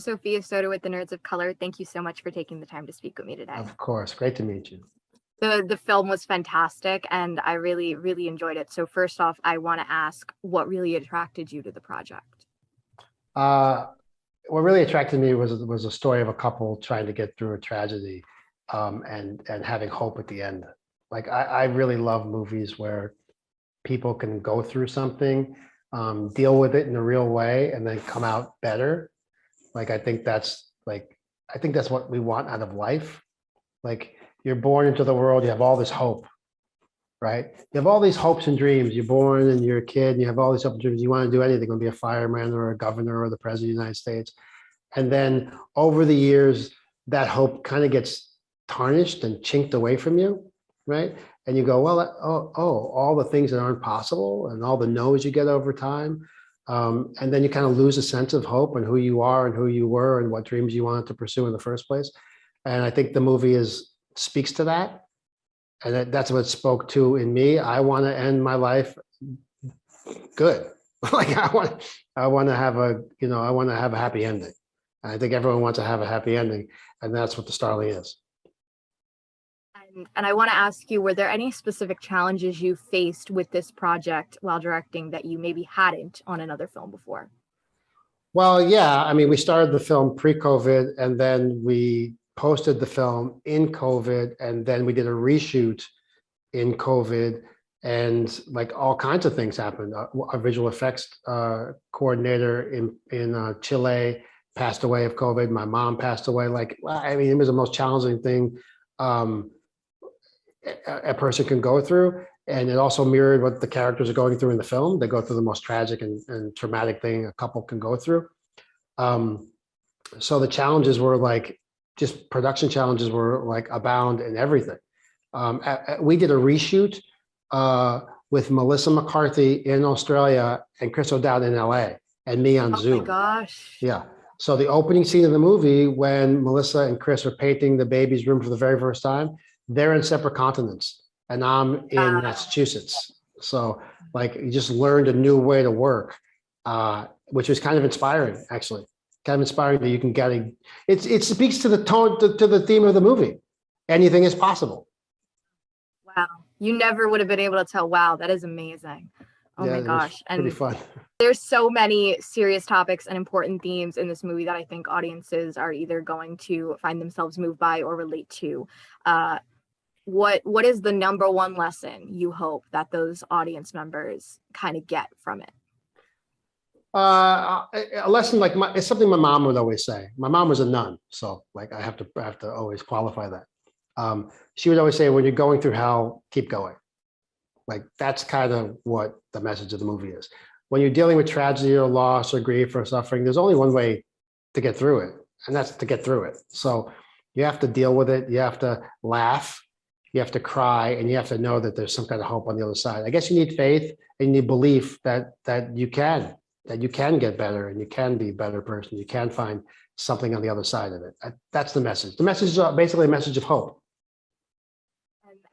Sophia Soto with the Nerds of Color. Thank you so much for taking the time to speak with me today. Of course. Great to meet you. The film was fantastic and I really, really enjoyed it. So first off, I want to ask what really attracted you to the project? What really attracted me was a story of a couple trying to get through a tragedy, and having hope at the end. Like I really love movies where people can go through something, deal with it in a real way, and then come out better. Like I think that's what we want out of life. Like you're born into the world, you have all this hope, right? You have all these hopes and dreams. You're born and you're a kid, and you have all these hopes and dreams. You want to do anything, you want to be a fireman or a governor or the president of the United States. And then over the years, that hope kind of gets tarnished and chinked away from you, right? And you go, well, all the things that aren't possible and all the no's you get over time. And then you kind of lose a sense of hope and who you are and who you were and what dreams you wanted to pursue in the first place. And I think the movie speaks to that. And that's what it spoke to in me. I want to end my life good. Like I want to have a happy ending. And I think everyone wants to have a happy ending, and that's what the Starling is. And I want to ask you, were there any specific challenges you faced with this project while directing that you maybe hadn't on another film before? Well, yeah. I mean, we started the film pre-COVID, and then we posted the film in COVID, and then we did a reshoot in COVID, and like all kinds of things happened. Our visual effects coordinator in Chile passed away of COVID. My mom passed away. Like, I mean, it was the most challenging thing a person can go through. And it also mirrored what the characters are going through in the film. They go through the most tragic and traumatic thing a couple can go through. So the challenges were like, just production challenges were like abound in everything. We did a reshoot with Melissa McCarthy in Australia and Chris O'Dowd in LA and me on Zoom. Oh my gosh. Yeah. So the opening scene of the movie, when Melissa and Chris are painting the baby's room for the very first time, they're in separate continents and I'm in Massachusetts. So like you just learned a new way to work, which was kind of inspiring, actually. Kind of inspiring that you can get it speaks to the tone, to the theme of the movie. Anything is possible. Wow. You never would have been able to tell. Wow, that is amazing. Oh my gosh. And pretty fun. There's so many serious topics and important themes in this movie that I think audiences are either going to find themselves moved by or relate to. What is the number one lesson you hope that those audience members kind of get from it? A lesson like it's something my mom would always say. My mom was a nun, so like I have to always qualify that. She would always say, when you're going through hell, keep going. Like that's kind of what the message of the movie is. When you're dealing with tragedy or loss or grief or suffering, there's only one way to get through it, and that's to get through it. So you have to deal with it. You have to laugh, you have to cry, and you have to know that there's some kind of hope on the other side. I guess you need faith and you need belief that you can get better and you can be a better person. You can find something on the other side of it. That's the message. The message is basically a message of hope.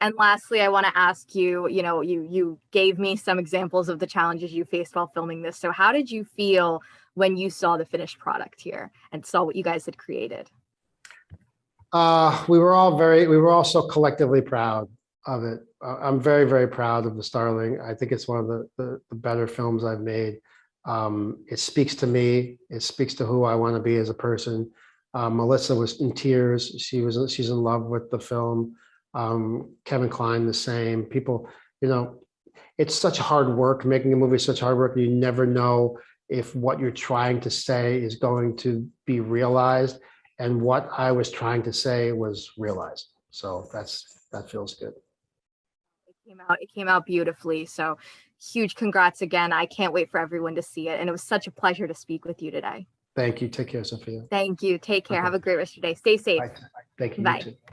And lastly, I want to ask you, you gave me some examples of the challenges you faced while filming this. So how did you feel when you saw the finished product here and saw what you guys had created? We were all so collectively proud of it. I'm very, very proud of the Starling. I think it's one of the better films I've made. It speaks to me. It speaks to who I want to be as a person. Melissa was in tears. She's in love with the film. Kevin Kline, the same. People, it's such hard work. Making a movie is such hard work. You never know if what you're trying to say is going to be realized. And what I was trying to say was realized. So that feels good. It came out beautifully. So huge congrats again. I can't wait for everyone to see it. And it was such a pleasure to speak with you today. Thank you. Take care, Sophia. Thank you. Take care. Okay. Have a great rest of your day. Stay safe. Bye. Thank you. Bye. You too.